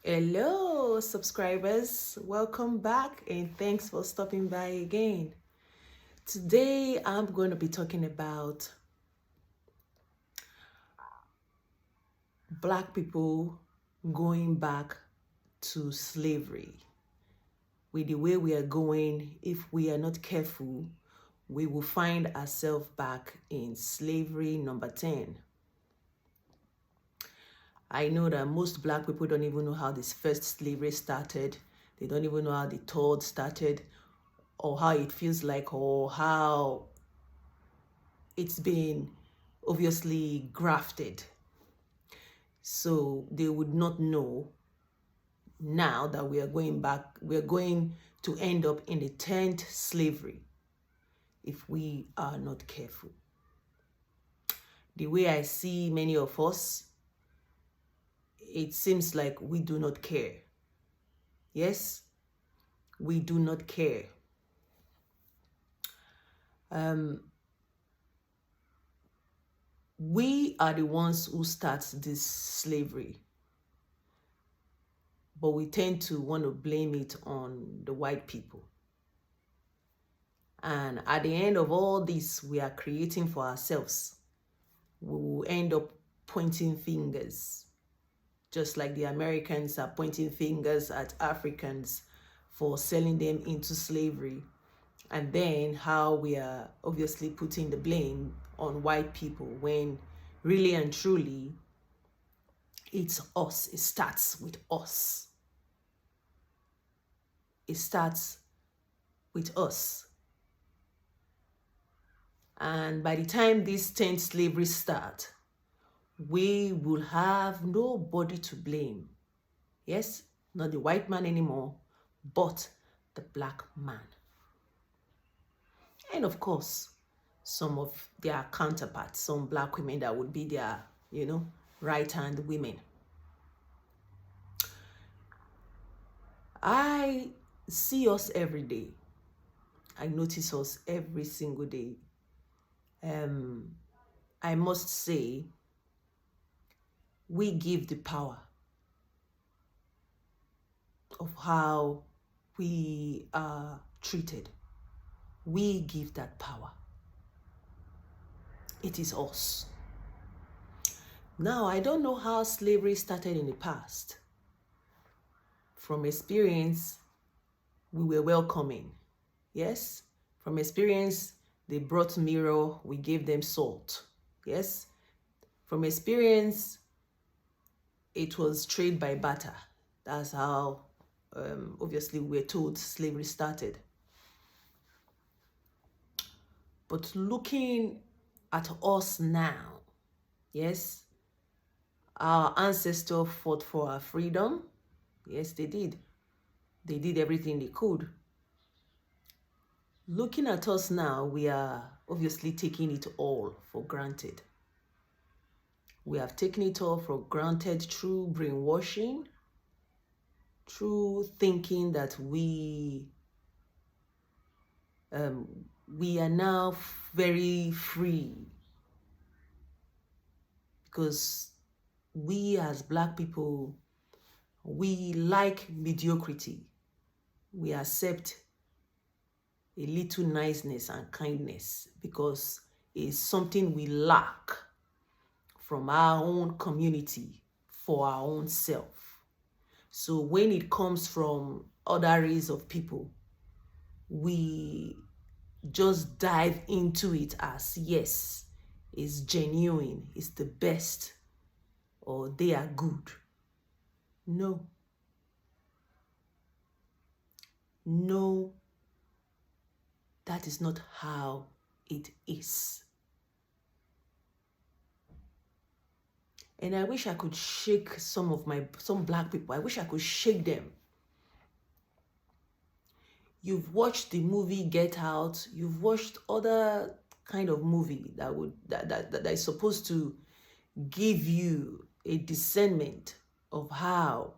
Hello, subscribers. Welcome back and thanks for stopping by again. Today, I'm going to be talking about Black people going back to slavery. With the way we are going, if we are not careful, we will find ourselves back in slavery number 10. I know that most Black people don't even know how this first slavery started. They don't even know how the third started, or how it feels like, or how it's been obviously grafted. So they would not know now that we are going back, we're going to end up in the 10th slavery if we are not careful. The way I see many of us, it seems like we do not care. Yes, we do not care. We are the ones who start this slavery, but we tend to want to blame it on the white people. And at the end of all this we are creating for ourselves, we will end up pointing fingers, just like the Americans are pointing fingers at Africans for selling them into slavery. And then how we are obviously putting the blame on white people when really and truly it's us. It starts with us. It starts with us. And by the time this 10th slavery starts, we will have nobody to blame. Yes, not the white man anymore, but the Black man. And of course, some of their counterparts, some Black women that would be their, right-hand women. I see us every day. I notice us every single day. I must say, we give the power of how we are treated. We give that power. It is us. Now, I don't know how slavery started in the past. From experience, we were welcoming. Yes? From experience, they brought mirror, we gave them salt. Yes? From experience, it was trade by barter. That's how, obviously, we're told slavery started. But looking at us now, yes, our ancestors fought for our freedom. Yes, they did. They did everything they could. Looking at us now, we are obviously taking it all for granted. We have taken it all for granted through brainwashing, through thinking that we are now very free, because we as Black people, we like mediocrity. We accept a little niceness and kindness because it's something we lack from our own community for our own self. So when it comes from other race of people, we just dive into it as, yes, it's genuine, it's the best, or they are good. No. No, that is not how it is. And I wish I could shake some Black people. I wish I could shake them. You've watched the movie Get Out. You've watched other kind of movie that is supposed to give you a discernment of how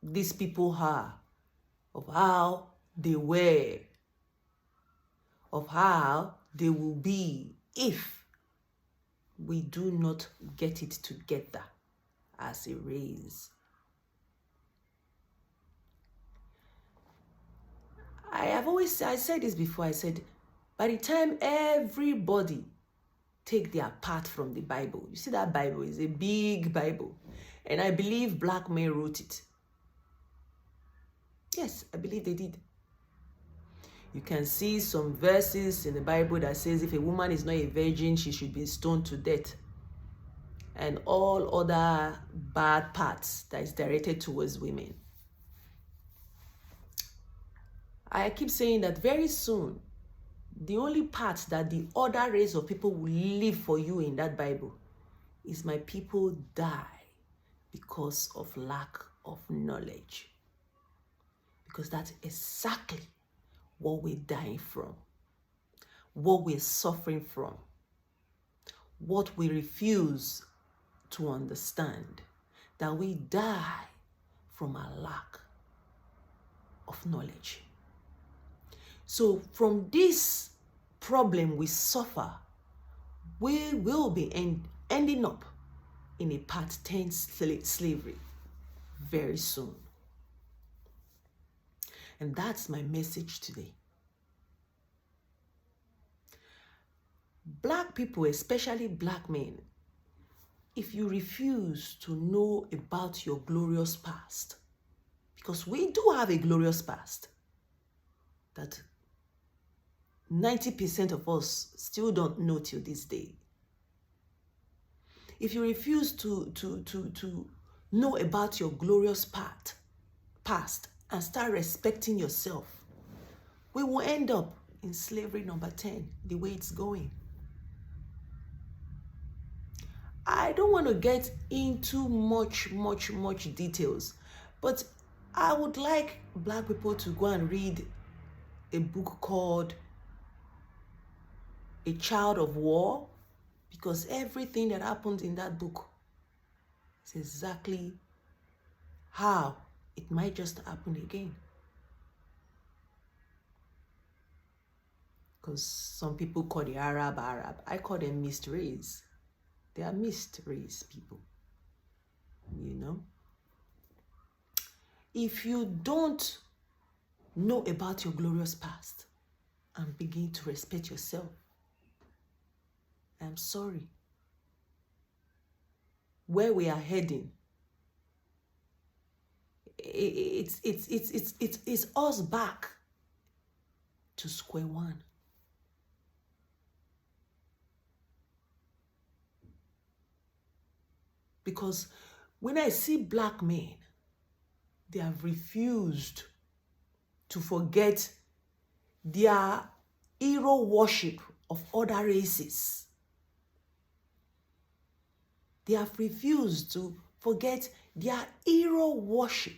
these people are, of how they were, of how they will be if we do not get it together as a race. I said this before, I said, by the time everybody take their part from the Bible, you see that Bible is a big Bible, and I believe black men wrote it. Yes, I believe they did. You can see some verses in the Bible that says if a woman is not a virgin, she should be stoned to death. And all other bad parts that is directed towards women. I keep saying that very soon, the only part that the other race of people will live for you in that Bible is my people die because of lack of knowledge. Because that's exactly what we're dying from, what we're suffering from, what we refuse to understand, that we die from a lack of knowledge. So from this problem we suffer, we will be ending up in a part 10 slavery very soon. And that's my message today. Black people, especially black men, if you refuse to know about your glorious past, because we do have a glorious past that 90% of us still don't know till this day. If you refuse to know about your glorious past and start respecting yourself, we will end up in slavery number 10, the way it's going. I don't want to get into much details, but I would like black people to go and read a book called A Child of War, because everything that happened in that book is exactly how it might just happen again. Because some people call the Arab. I call them mixed race. They are mixed race people, you know. If you don't know about your glorious past and begin to respect yourself, I'm sorry. Where we are heading, it's us back to square one. Because when I see black men, they have refused to forget their hero worship of other races. They have refused to forget their hero worship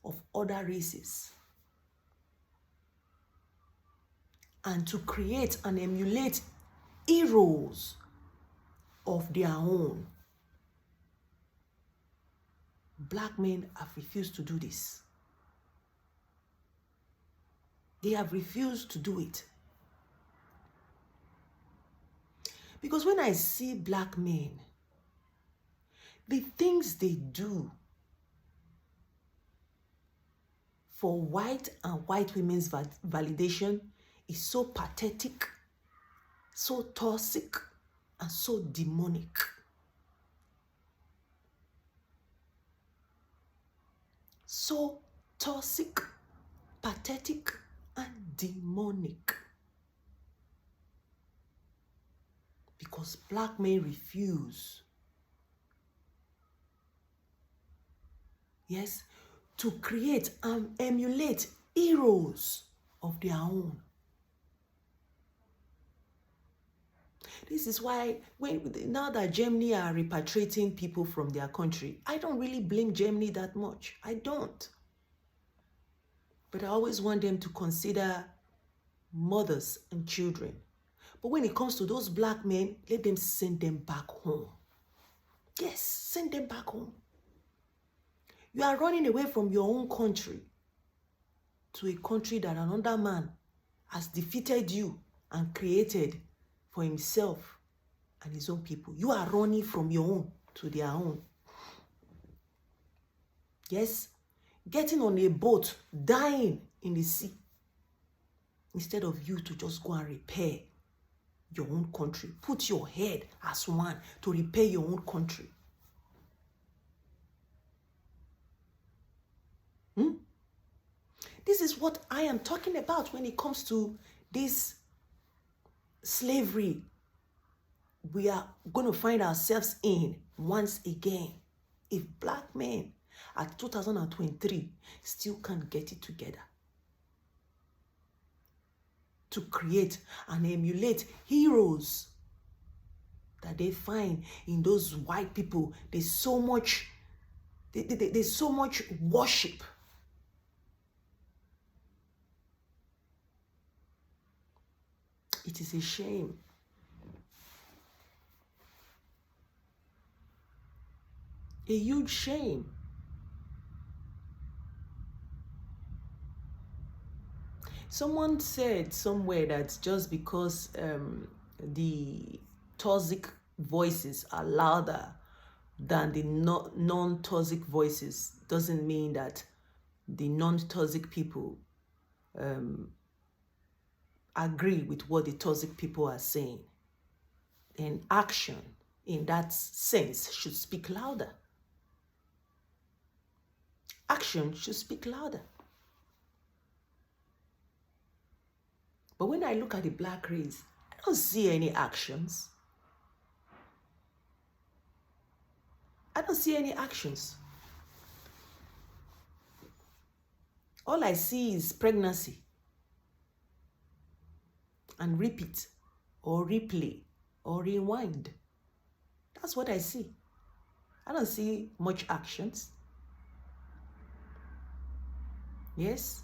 of other races and to create and emulate heroes of their own. Black men have refused to do this. They have refused to do it. Because when I see black men, the things they do for white and white women's validation is so pathetic, so toxic, and so demonic. So toxic, pathetic, and demonic. Because black men refuse, yes, to create and emulate heroes of their own. This is why now that Germany are repatriating people from their country, I don't really blame Germany that much. I don't. But I always want them to consider mothers and children. But when it comes to those black men, let them send them back home. Yes, send them back home. You are running away from your own country to a country that another man has defeated you and created for himself and his own people. You are running from your own to their own. Yes, getting on a boat, dying in the sea, instead of you to just go and repair your own country. Put your head as one to repair your own country. This is what I am talking about when it comes to this slavery we are going to find ourselves in once again. If black men at 2023 still can't get it together to create and emulate heroes that they find in those white people, there's so much worship. It is a shame. A huge shame. Someone said somewhere that just because the toxic voices are louder than the non-toxic voices doesn't mean that the non-toxic people agree with what the toxic people are saying. And action in that sense should speak louder. Action should speak louder. But when I look at the black race, I don't see any actions. I don't see any actions. All I see is pregnancy and repeat or replay or rewind. That's what I see. I don't see much actions. Yes,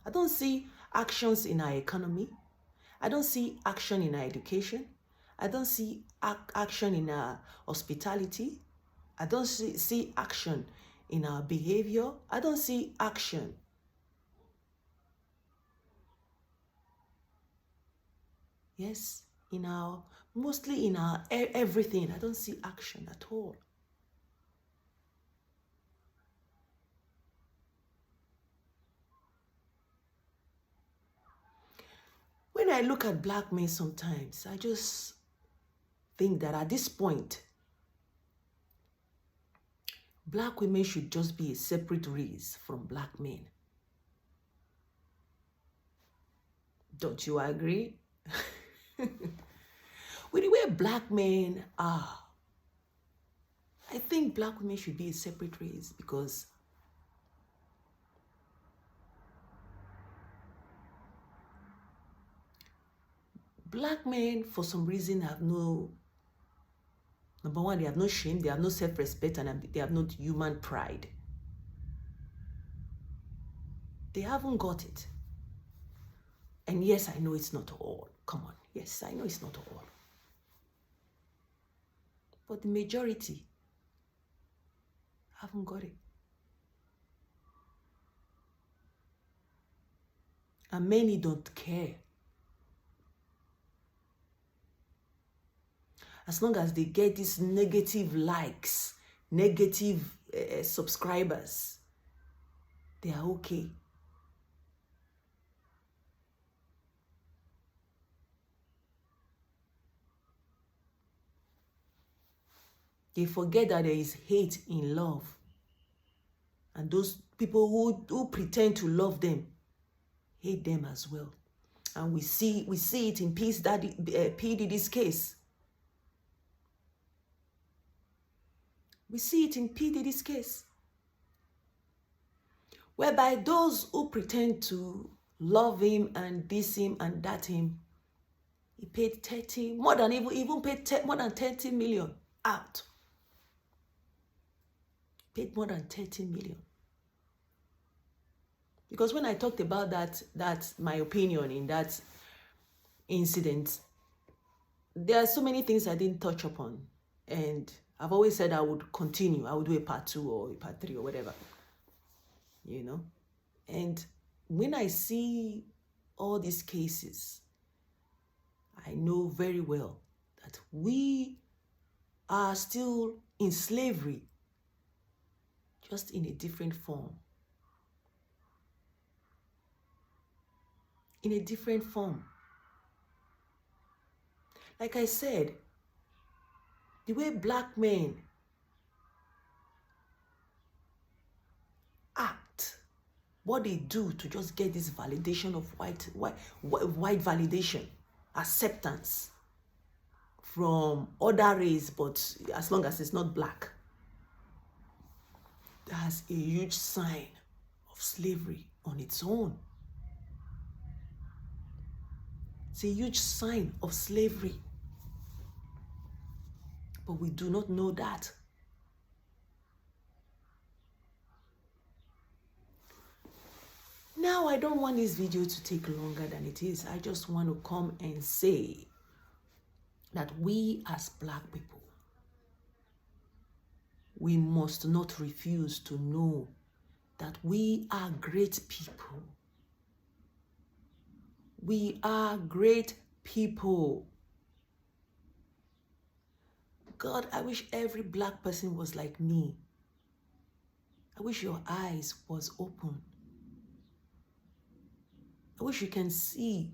I don't see actions in our economy. I don't see action in our education. I don't see action in our hospitality. I don't see action in our behavior. I don't see action. Yes, mostly in our everything. I don't see action at all. When I look at black men sometimes, I just think that at this point, black women should just be a separate race from black men. Don't you agree? With the way black men are, I think black women should be a separate race because black men, for some reason, have no, number one, they have no shame, they have no self-respect, and they have no human pride. They haven't got it. And yes, I know it's not all. Come on. Yes, I know it's not all. But the majority haven't got it. And many don't care. As long as they get these negative likes, negative subscribers, they are okay. They forget that there is hate in love. And those people who pretend to love them, hate them as well. And we see it in P. Diddy's case. We see it in P. Diddy's case. Whereby those who pretend to love him and diss him and that him, he paid more than 30 million out. Paid more than 30 million. Because when I talked about that's my opinion in that incident, there are so many things I didn't touch upon. And I've always said I would continue. I would do a part 2 or a part 3 or whatever. You know? And when I see all these cases, I know very well that we are still in slavery, just in a different form. In a different form. Like I said, the way black men act, what they do to just get this validation of white validation, acceptance from other race, but as long as it's not black, that's a huge sign of slavery on its own. It's a huge sign of slavery. But we do not know that. Now, I don't want this video to take longer than it is. I just want to come and say that we as black people, we must not refuse to know that we are great people. We are great people. God, I wish every black person was like me. I wish your eyes was open. I wish you can see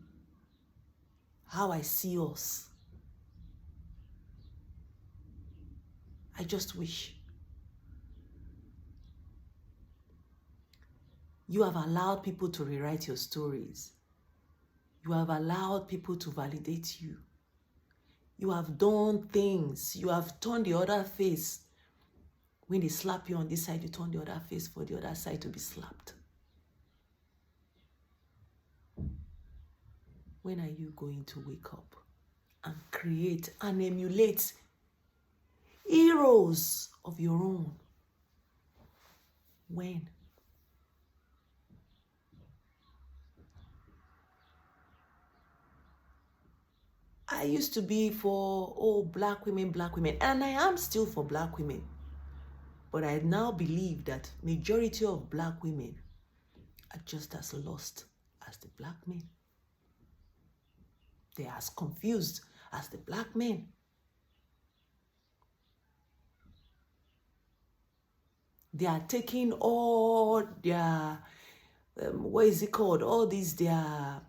how I see us. I just wish. You have allowed people to rewrite your stories. You have allowed people to validate you. You have done things. You have turned the other face. When they slap you on this side, you turn the other face for the other side to be slapped. When are you going to wake up and create and emulate heroes of your own? When? I used to be for, black women, and I am still for black women. But I now believe that majority of black women are just as lost as the black men. They are as confused as the black men. They are taking all their, all these, their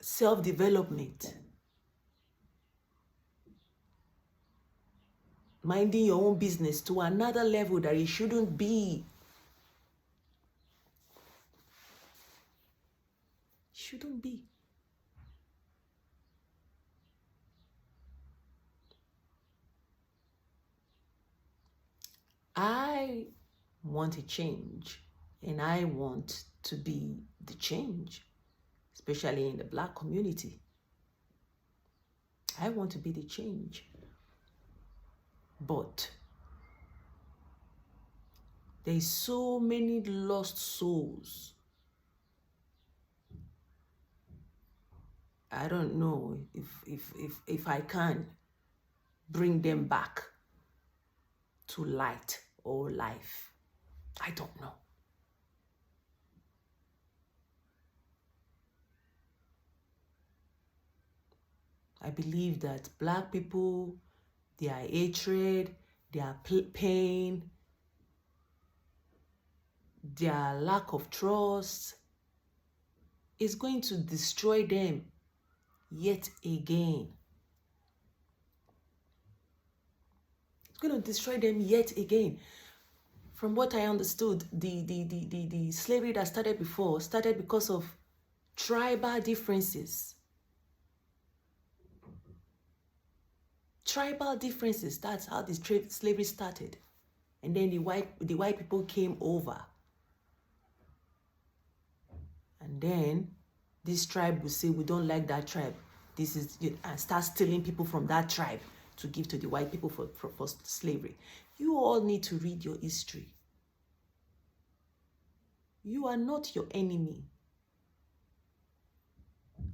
self-development, minding your own business to another level that it shouldn't be. Shouldn't be. I want a change, and I want to be the change, especially in the black community. I want to be the change. But there's so many lost souls. I don't know if I can bring them back to light or life. I don't know. I believe that black people, their hatred, their pain, their lack of trust is going to destroy them yet again. It's going to destroy them yet again. From what I understood, the slavery that started before started because of tribal differences. Tribal differences, that's how the slavery started. And then the white people came over. And then this tribe will say, we don't like that tribe. This is, and start stealing people from that tribe to give to the white people for slavery. You all need to read your history. You are not your enemy.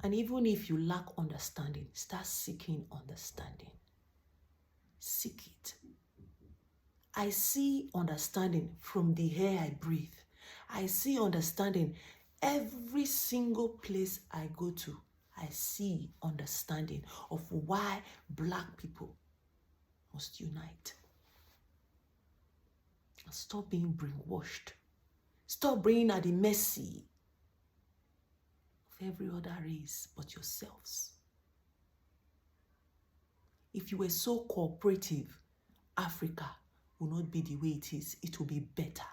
And even if you lack understanding, start seeking understanding. Seek it. I see understanding from the air I breathe. I see understanding every single place I go to. I see understanding of why Black people must unite. Stop being brainwashed. Stop being at the mercy of every other race but yourselves. If you were so cooperative, Africa will not be the way it is. It will be better.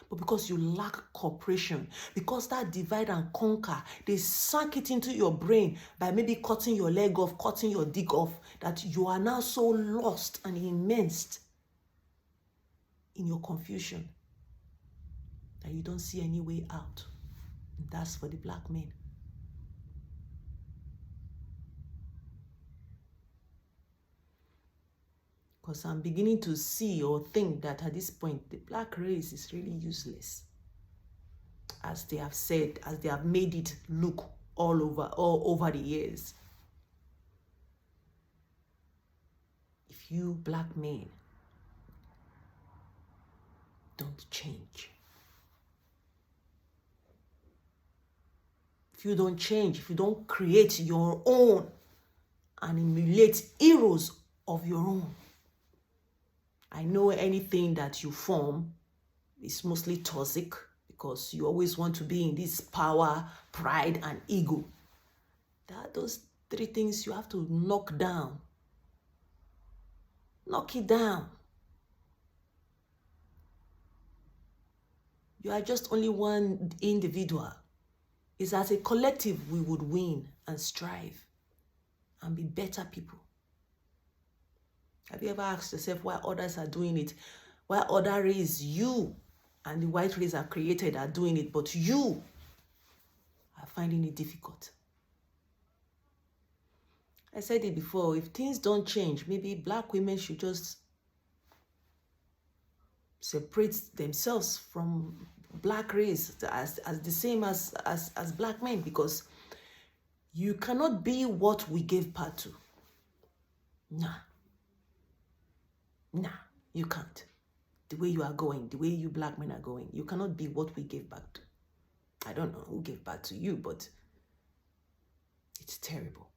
But because you lack cooperation, because that divide and conquer, they sank it into your brain by maybe cutting your leg off, cutting your dick off, that you are now so lost and immersed in your confusion that you don't see any way out. And that's for the Black men. Because I'm beginning to see or think that at this point, the Black race is really useless. As they have said, as they have made it look all over the years. If you Black men don't change, if you don't change, if you don't create your own and emulate heroes of your own, I know anything that you form is mostly toxic because you always want to be in this power, pride, and ego. Those three things you have to knock down. Knock it down. You are just only one individual. It's as a collective we would win and strive and be better people. Have you ever asked yourself why others are doing it? Why other race, you and the white race are created, are doing it, but you are finding it difficult? I said it before, if things don't change, maybe Black women should just separate themselves from Black race as the same as Black men, because you cannot be what we gave birth to. Nah, you can't. The way you are going, the way you Black men are going, you cannot be what we gave birth to. I don't know who gave birth to you, but it's terrible.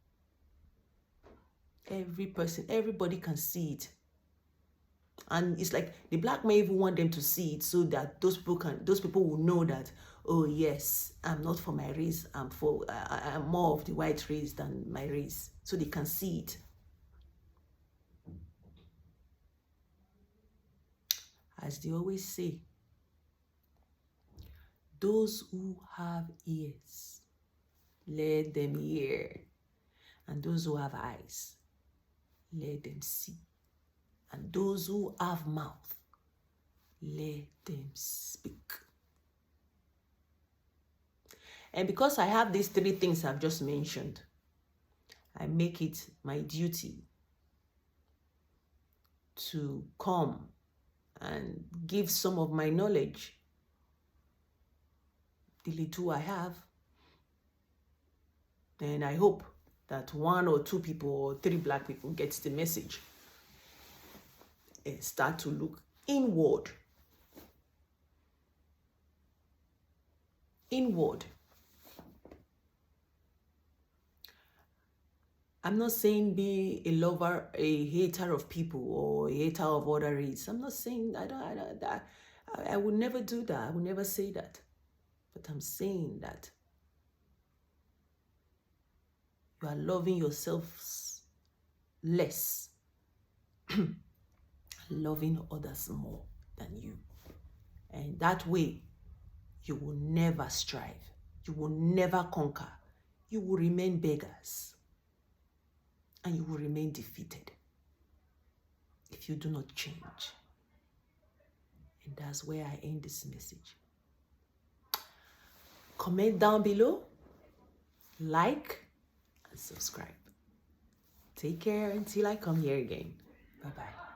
Everybody can see it. And it's like the Black men even want them to see it so that those people will know that, oh yes, I'm not for my race, I'm more of the white race than my race. So they can see it. As they always say, those who have ears, let them hear. And those who have eyes, let them see. And those who have mouth, let them speak. And because I have these three things I've just mentioned, I make it my duty to come and give some of my knowledge, the little I have. And I hope that 1 or 2 people or 3 Black people gets the message and start to look inward. Inward. I'm not saying be a lover, a hater of people or a hater of other race. I'm not saying, I would never do that. I would never say that. But I'm saying that you are loving yourselves less, loving others more than you. And that way, you will never strive. You will never conquer. You will remain beggars. And you will remain defeated if you do not change. And that's where I end this message. Comment down below, like, and subscribe. Take care until I come here again. Bye-bye.